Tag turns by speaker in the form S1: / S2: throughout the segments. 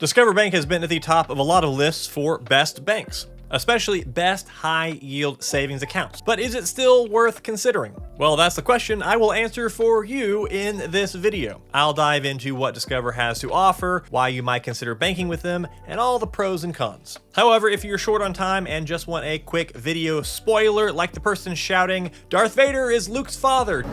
S1: Discover Bank has been at the top of a lot of lists for best banks, especially best high-yield savings accounts. But is it still worth considering? Well, that's the question I will answer for you in this video. I'll dive into what Discover has to offer, why you might consider banking with them, and all the pros and cons. However, if you're short on time and just want a quick video spoiler, like the person shouting, "Darth Vader is Luke's father,"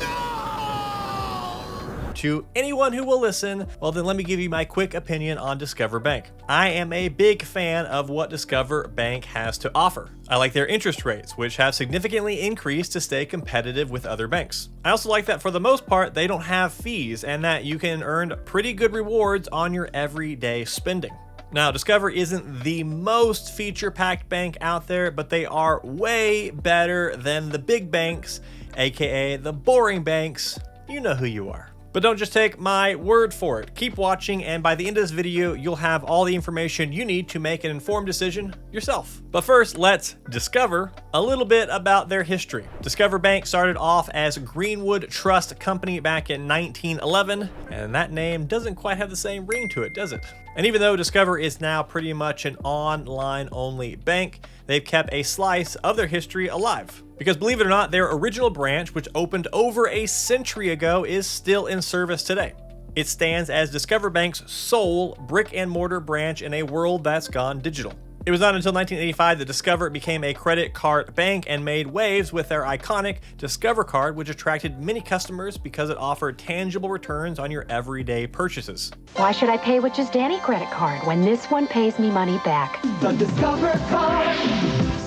S1: to anyone who will listen, well then let me give you my quick opinion on Discover Bank. I am a big fan of what Discover Bank has to offer. I like their interest rates, which have significantly increased to stay competitive with other banks. I also like that for the most part, they don't have fees and that you can earn pretty good rewards on your everyday spending. Now, Discover isn't the most feature-packed bank out there, but they are way better than the big banks, aka the boring banks. You know who you are. But don't just take my word for it. Keep watching, and by the end of this video, you'll have all the information you need to make an informed decision yourself. But first, let's discover a little bit about their history. Discover Bank started off as Greenwood Trust Company back in 1911, and that name doesn't quite have the same ring to it, does it? And even though Discover is now pretty much an online-only bank, they've kept a slice of their history alive. Because believe it or not, their original branch, which opened over a century ago, is still in service today. It stands as Discover Bank's sole brick-and-mortar branch in a world that's gone digital. It was not until 1985 that Discover became a credit card bank and made waves with their iconic Discover card, which attracted many customers because it offered tangible returns on your everyday purchases.
S2: Why should I pay with just any credit card when this one pays me money back?
S3: The Discover card.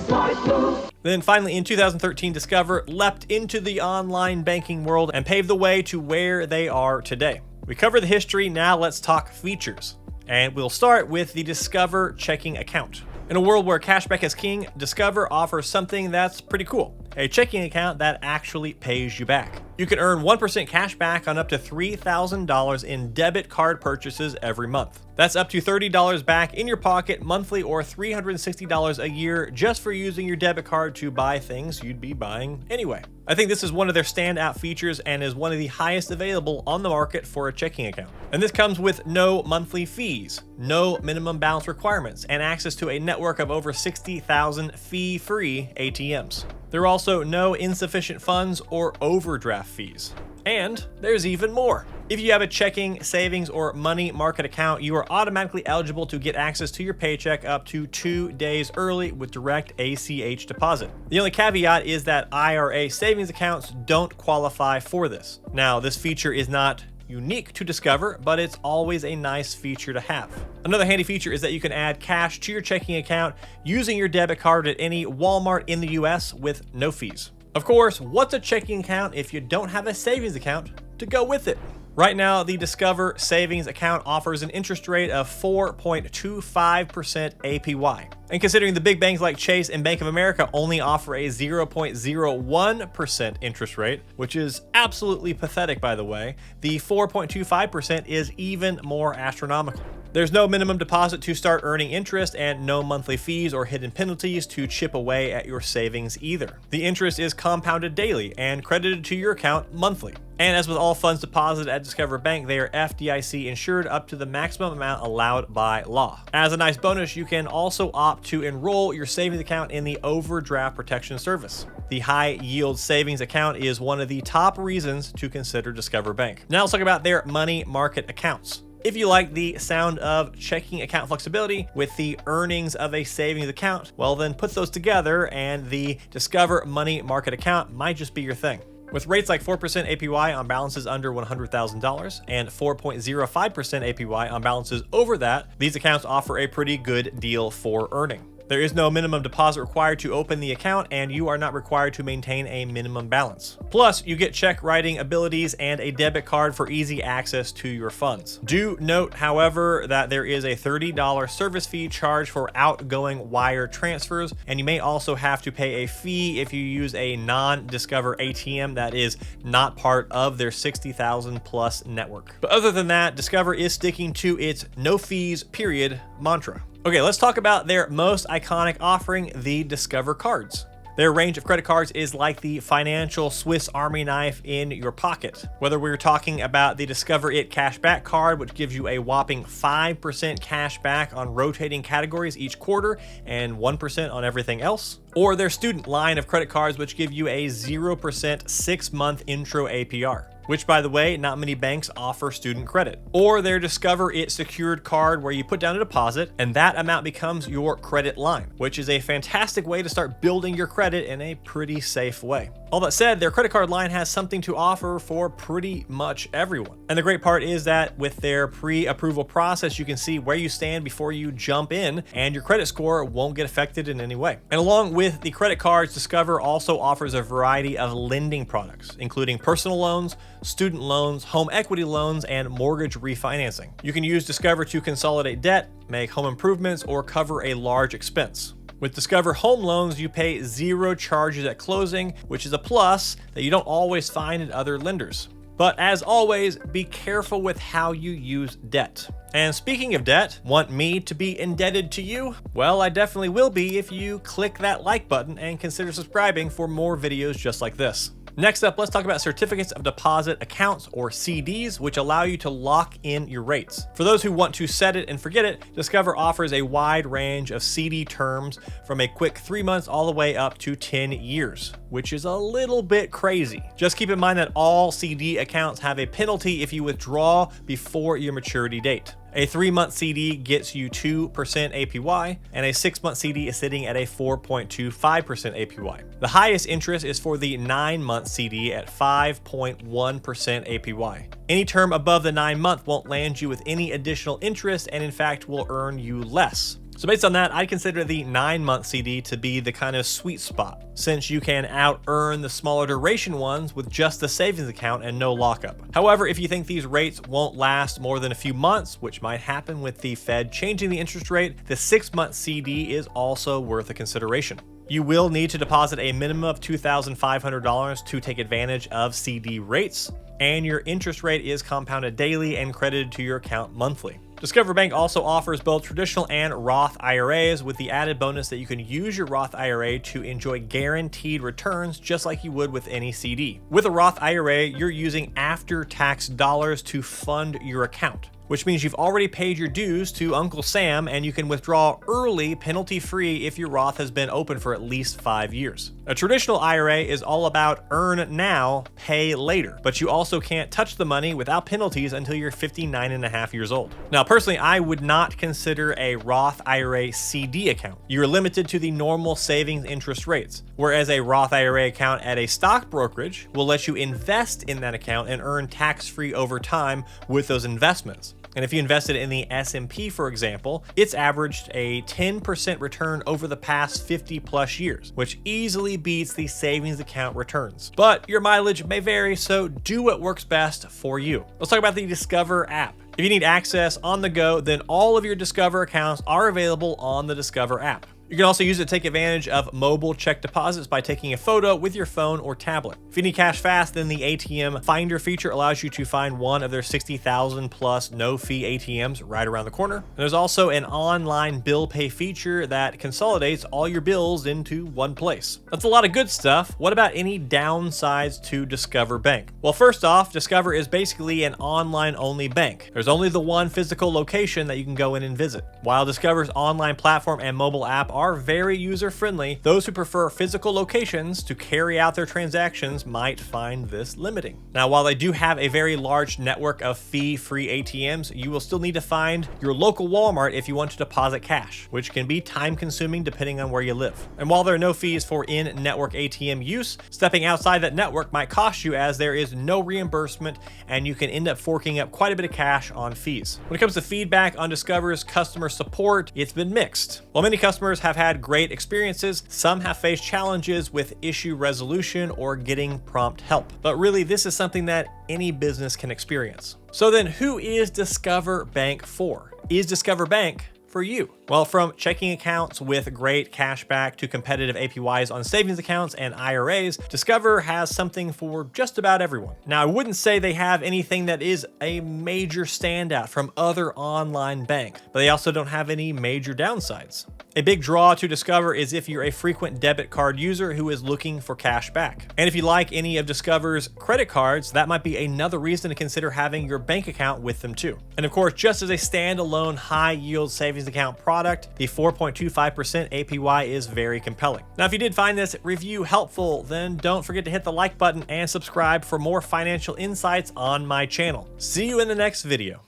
S3: Smart move.
S1: Then finally in 2013, Discover leapt into the online banking world and paved the way to where they are today. We covered the history, now let's talk features. And we'll start with the Discover checking account. In a world where cashback is king, Discover offers something that's pretty cool. A checking account that actually pays you back. You can earn 1% cash back on up to $3,000 in debit card purchases every month. That's up to $30 back in your pocket monthly or $360 a year just for using your debit card to buy things you'd be buying anyway. I think this is one of their standout features and is one of the highest available on the market for a checking account. And this comes with no monthly fees, no minimum balance requirements, and access to a network of over 60,000 fee-free ATMs. There are also no insufficient funds or overdraft fees. And there's even more. If you have a checking, savings, or money market account, you are automatically eligible to get access to your paycheck up to 2 days early with direct ACH deposit. The only caveat is that IRA savings accounts don't qualify for this. Now, this feature is not unique to Discover, but it's always a nice feature to have. Another handy feature is that you can add cash to your checking account using your debit card at any Walmart in the US with no fees. Of course, what's a checking account if you don't have a savings account to go with it? Right now, the Discover savings account offers an interest rate of 4.25% APY. And considering the big banks like Chase and Bank of America only offer a 0.01% interest rate, which is absolutely pathetic by the way, the 4.25% is even more astronomical. There's no minimum deposit to start earning interest and no monthly fees or hidden penalties to chip away at your savings either. The interest is compounded daily and credited to your account monthly. And as with all funds deposited at Discover Bank, they are FDIC insured up to the maximum amount allowed by law. As a nice bonus, you can also opt to enroll your savings account in the overdraft protection service. The high yield savings account is one of the top reasons to consider Discover Bank. Now let's talk about their money market accounts. If you like the sound of checking account flexibility with the earnings of a savings account, well then put those together and the Discover money market account might just be your thing. With rates like 4% APY on balances under $100,000 and 4.05% APY on balances over that, these accounts offer a pretty good deal for earning. There is no minimum deposit required to open the account, and you are not required to maintain a minimum balance. Plus, you get check writing abilities and a debit card for easy access to your funds. Do note, however, that there is a $30 service fee charged for outgoing wire transfers, and you may also have to pay a fee if you use a non-Discover ATM that is not part of their 60,000 plus network. But other than that, Discover is sticking to its no fees period mantra. Okay, let's talk about their most iconic offering, the Discover cards. Their range of credit cards is like the financial Swiss Army knife in your pocket. Whether we're talking about the Discover It Cashback card, which gives you a whopping 5% cash back on rotating categories each quarter and 1% on everything else, or their student line of credit cards, which give you a 0% 6-month intro APR, which, by the way, not many banks offer student credit, or their Discover It secured card where you put down a deposit and that amount becomes your credit line, which is a fantastic way to start building your credit in a pretty safe way. All that said, their credit card line has something to offer for pretty much everyone. And the great part is that with their pre-approval process, you can see where you stand before you jump in, and your credit score won't get affected in any way. And along with the credit cards, Discover also offers a variety of lending products, including personal loans, student loans, home equity loans, and mortgage refinancing. You can use Discover to consolidate debt, make home improvements, or cover a large expense. With Discover Home Loans, you pay 0 charges at closing, which is a plus that you don't always find at other lenders. But as always, be careful with how you use debt. And speaking of debt, want me to be indebted to you? Well, I definitely will be if you click that like button and consider subscribing for more videos just like this. Next up, let's talk about certificates of deposit accounts, or CDs, which allow you to lock in your rates. For those who want to set it and forget it, Discover offers a wide range of CD terms from a quick 3 months all the way up to 10 years, which is a little bit crazy. Just keep in mind that all CD accounts have a penalty if you withdraw before your maturity date. A 3-month CD gets you 2% APY, and a 6-month CD is sitting at a 4.25% APY. The highest interest is for the 9-month CD at 5.1% APY. Any term above the 9-month won't land you with any additional interest, and in fact will earn you less. So based on that, I'd consider the 9-month CD to be the kind of sweet spot, since you can out-earn the smaller duration ones with just the savings account and no lockup. However, if you think these rates won't last more than a few months, which might happen with the Fed changing the interest rate, the 6-month CD is also worth a consideration. You will need to deposit a minimum of $2,500 to take advantage of CD rates, and your interest rate is compounded daily and credited to your account monthly. Discover Bank also offers both traditional and Roth IRAs, with the added bonus that you can use your Roth IRA to enjoy guaranteed returns just like you would with any CD. With a Roth IRA, you're using after-tax dollars to fund your account, which means you've already paid your dues to Uncle Sam, and you can withdraw early penalty-free if your Roth has been open for at least 5 years. A traditional IRA is all about earn now, pay later, but you also can't touch the money without penalties until you're 59.5 years old. Now, personally, I would not consider a Roth IRA CD account. You're limited to the normal savings interest rates, whereas a Roth IRA account at a stock brokerage will let you invest in that account and earn tax-free over time with those investments. And if you invested in the S&P, for example, it's averaged a 10% return over the past 50 plus years, which easily beats the savings account returns. But your mileage may vary, so do what works best for you. Let's talk about the Discover app. If you need access on the go, then all of your Discover accounts are available on the Discover app. You can also use it to take advantage of mobile check deposits by taking a photo with your phone or tablet. If you need cash fast, then the ATM Finder feature allows you to find one of their 60,000 plus no-fee ATMs right around the corner. And there's also an online bill pay feature that consolidates all your bills into one place. That's a lot of good stuff. What about any downsides to Discover Bank? Well, first off, Discover is basically an online-only bank. There's only the one physical location that you can go in and visit. While Discover's online platform and mobile app are very user-friendly, those who prefer physical locations to carry out their transactions might find this limiting. Now, while they do have a very large network of fee-free ATMs, you will still need to find your local Walmart if you want to deposit cash, which can be time-consuming depending on where you live. And while there are no fees for in-network ATM use, stepping outside that network might cost you, as there is no reimbursement and you can end up forking up quite a bit of cash on fees. When it comes to feedback on Discover's customer support, it's been mixed. While many customers have had great experiences, some have faced challenges with issue resolution or getting prompt help. But really, this is something that any business can experience. So then, who is Discover Bank for? Is Discover Bank for you? Well, from checking accounts with great cashback to competitive APYs on savings accounts and IRAs, Discover has something for just about everyone. Now, I wouldn't say they have anything that is a major standout from other online banks, but they also don't have any major downsides. A big draw to Discover is if you're a frequent debit card user who is looking for cash back. And if you like any of Discover's credit cards, that might be another reason to consider having your bank account with them too. And of course, just as a standalone high yield savings account product, the 4.25% APY is very compelling. Now, if you did find this review helpful, then don't forget to hit the like button and subscribe for more financial insights on my channel. See you in the next video.